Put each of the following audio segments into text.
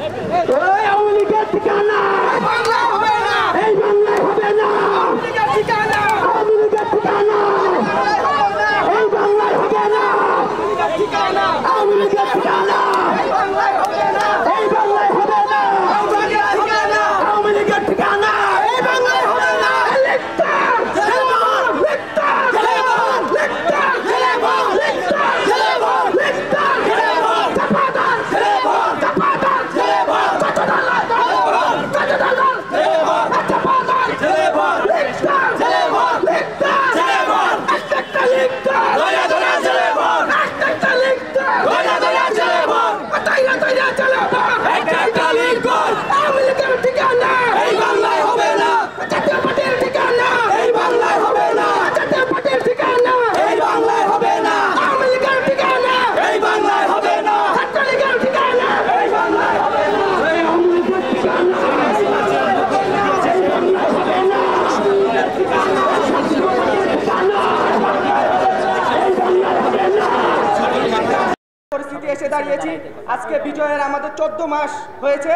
আওয়ামী লীগের ঠিকানা এই বাংলায় হবে না, আওয়ামী লীগের ঠিকানা এই বাংলায় হবে না, আওয়ামী লীগের ঠিকানা এই বাংলায় হবে না, আওয়ামী লীগের ঠিকানা এই বাংলায় হবে না। পরিস্থিতি এসে দাঁড়িয়েছি। আজকে বিজয়ের আমাদের 14 মাস হয়েছে।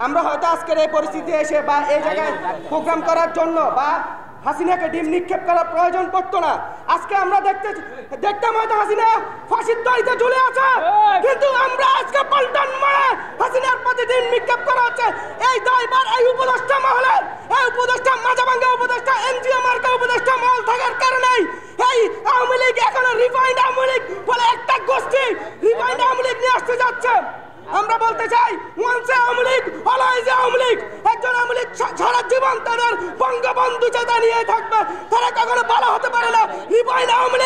আমরা হয়তো আজকের এই পরিস্থিতি এসে বা এই জায়গায় প্রোগ্রাম করার জন্য বা হাসিনাকে ডিম নিক্ষেপ করার প্রয়োজন পড়তো না। আজকে আমরা দেখতাম হয়তো হাসিনা ফাঁসির দড়িতে ঝুলে আছে, কিন্তু আমরা আজকে পল্টন মোড়ে হাসিনার প্রতি ডিম নিক্ষেপ করা হচ্ছে। এই দায়ভার এই উপদেষ্টা মহলের, এই উপদেষ্টা মাঝাভাঙ্গা উপদেষ্টা এনজিও মার্কা উপদেষ্টা মহল থাকার কারণেই এই আওয়ামী লীগ এখনো রিফাইন্ড আওয়ামী লীগ বলে একটা গোষ্ঠী রিফাইন্ড আওয়ামী লীগ নিয়ে আসতে যাচ্ছে। আমরা বলতে চাই, ওয়ান্স আওয়ামী লীগ অলওয়েজ আওয়ামী লীগ। একজন আওয়ামী লীগ সারা জীবন তাদের বঙ্গবন্ধু চেতা নিয়ে থাকবে, তারা কখনো ভালো হতে পারে না। রিফাইন্ড আওয়ামী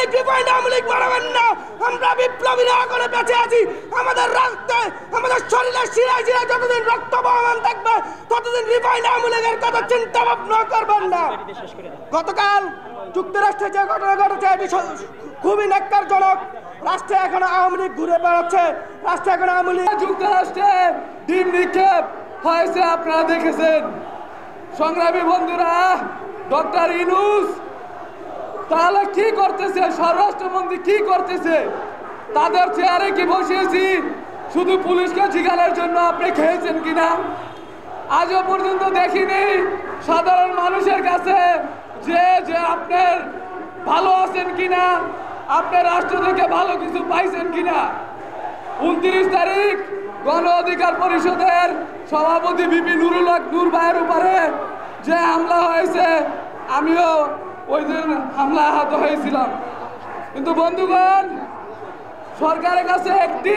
লীগ বাড়াবেন না। আমরা বিপ্লবীরা করে বেঁচে আছি। আমাদের রক্তে, আমাদের শরীরের শিরায় শিরায় যতদিন রক্ত বহমান থাকবে ততদিন রিফাইন্ড আওয়ামী লীগের কথা চিন্তা ভাবনা করবেন না। গতকাল যুক্তরাষ্ট্রে যে ঘটনা ঘটেছে এটি খুবই ন্যাক্কারজনক। রাষ্ট্রে এখনো আওয়ামী লীগ ঘুরে বেড়াচ্ছে, রাষ্ট্রে এখনো আওয়ামী লীগ। যুক্তরাষ্ট্রে ডিম নিক্ষেপ হয়েছে, আপনারা দেখেছেন। সংগ্রামী বন্ধুরা, ডক্টর ইউনূস তাহলে কি করতেছে, স্বরাষ্ট্রমন্ত্রী কি করতেছে? তাদের চেয়ারে কি বসিয়েছি শুধু পুলিশকে জিজ্ঞাসার জন্য আপনি খেয়েছেন কিনা? আজও পর্যন্ত দেখিনি সাধারণ মানুষের কাছে যে আপনার ভালো আছেন কিনা, আপনার রাষ্ট্র থেকে ভালো কিছু পাইছেন কিনা। 29 তারিখ গণ অধিকার পরিষদের সভাপতি বিপি নুরুল হক নূর ভাইয়ের উপরে যে হামলা হয়েছে, আমিও ওই দিন হামলা আহত হয়েছিলাম। কিন্তু বন্ধুগণ, সরকারের কাছে একটি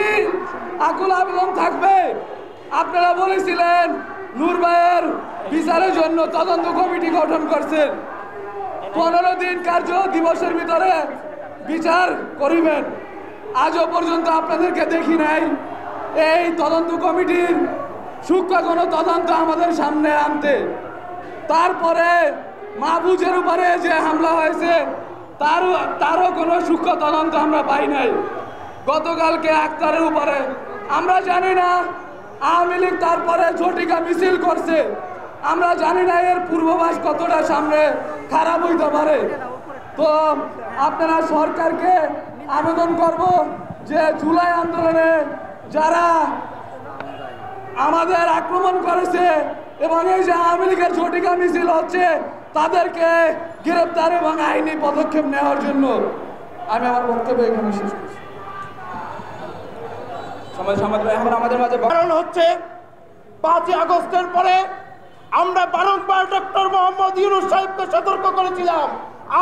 আকুল আবেদন থাকবে। আপনারা বলেছিলেন নূর ভাইয়ের বিচারের জন্য তদন্ত কমিটি গঠন করছেন, 15 দিন কার্য দিবসের ভিতরে বিচার করিবেন। আজও পর্যন্ত আপনাদেরকে দেখি নাই এই তদন্ত কমিটির সূক্ষ্ম কোনো তদন্ত আমাদের সামনে আনতে। তারপরে মাহফুজের উপরে যে হামলা হয়েছে তারও কোনো সূক্ষ্ম তদন্ত আমরা পাই নাই। গতকালকে আক্তারের উপরে আমরা জানি না আওয়ামী লীগ তারপরে ঝটিকা মিছিল করছে, আমরা জানি না এর পূর্বাভাস কতটা সামনে খারাপ হইতে পারে। তো আপনারা সরকারকে আবেদন করব যে জুলাই আন্দোলনে যারা আমাদের আক্রমণ করেছে এবং এই যে আওয়ামী লীগের ঝটিকা মিছিল হচ্ছে তাদেরকে গ্রেপ্তার এবং আইনি পদক্ষেপ নেওয়ার জন্য আমি আমার বক্তব্য এখানে শেষ করছি। এখন আমাদের মাঝে কারণ হচ্ছে 5 আগস্টের পরে আমরা বারংবার ডক্টর মোহাম্মদ ইউনূস সাহেবকে সতর্ক করেছিলাম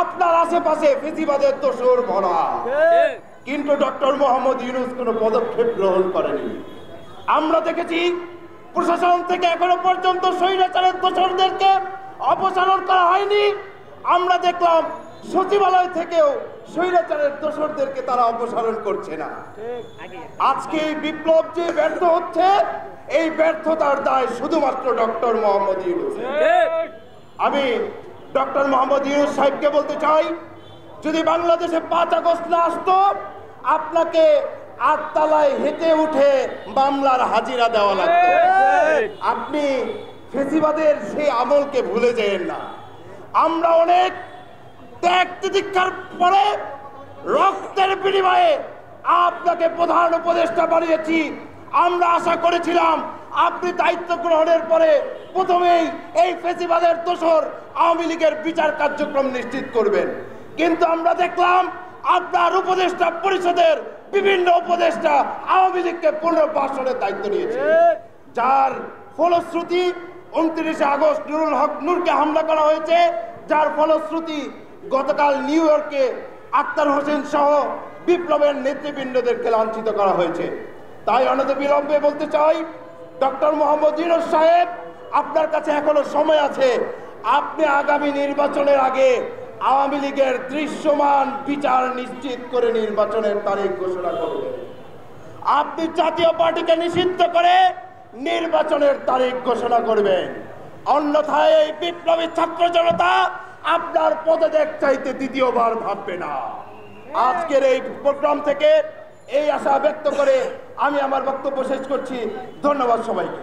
আপনার আশেপাশে ফেসিবাদের দোসর ভরা, কিন্তু ডক্টর মোহাম্মদ ইউনূস কোনো পদক্ষেপ গ্রহণ করেনি। আমরা দেখেছি প্রশাসন থেকে এখনো পর্যন্ত স্বৈরাচারের দোসরদেরকে অপসারণ করা হয়নি। আমরা দেখলাম সচিবালয় থেকেও স্বৈরাচারের দোসরদেরকে তারা অপসারণ করছে না। আজকে এই বিপ্লব যে ব্যর্থ হচ্ছে, এই ব্যর্থতার দায় শুধুমাত্র ডক্টর মোহাম্মদ ইউনূস। আমি ডক্টর মোহাম্মদ ইউনূস সাহেবকে বলতে চাই, যদি বাংলাদেশে 5 আগস্ট না আসতো আপনাকে 8 তলায় হেঁটে উঠে মামলার হাজিরা দেওয়া লাগতো। আপনি ফেসিবাদের সেই আমলকে ভুলে যেন না। আমরা অনেক ত্যাগ তিতিক্ষার পরে রক্তের বিনিময়ে আপনাকে প্রধান উপদেষ্টা বানিয়েছি। আমরা আশা করেছিলাম আপনি দায়িত্ব গ্রহণের পরে প্রথমেই এই ফেসিবাদের দোসর আওয়ামী লীগের বিচার কার্যক্রম নিশ্চিত করবেন, কিন্তু আমরা দেখলাম আপনার উপদেষ্টা পরিষদের বিভিন্ন উপদেষ্টা আওয়ামী লীগকে পুনর্বাসনের দায়িত্ব নিয়েছে, যার ফলশ্রুতি 29 আগস্ট নুরুল হক নূরকে হামলা করা হয়েছে, যার ফলশ্রুতি গতকাল নিউ ইয়র্কে আক্তার হোসেন সহ বিপ্লবের নেতৃবৃন্দদেরকে লাঞ্ছিত করা হয়েছে। তাই অনতিবিলম্বে বলতে চাই, ডক্টর মোহাম্মদ ইউনূস সাহেব, আপনার কাছে এখনো সময় আছে। আপনি আগামী নির্বাচনের আগে আওয়ামী লীগের দৃশ্যমান বিচার নিশ্চিত করে নির্বাচনের তারিখ ঘোষণা করবেন। আপনি জাতীয় পার্টিকে নিষিদ্ধ করে নির্বাচনের তারিখ ঘোষণা করবেন, অন্যথায় এই বিপ্লবী ছাত্র জনতা আপনার পদত্যাগ চাইতে দ্বিতীয়বার ভাববে না। আজকের এই প্রোগ্রাম থেকে এই আশা ব্যক্ত করে আমি আমার বক্তব্য শেষ করছি। ধন্যবাদ সবাইকে।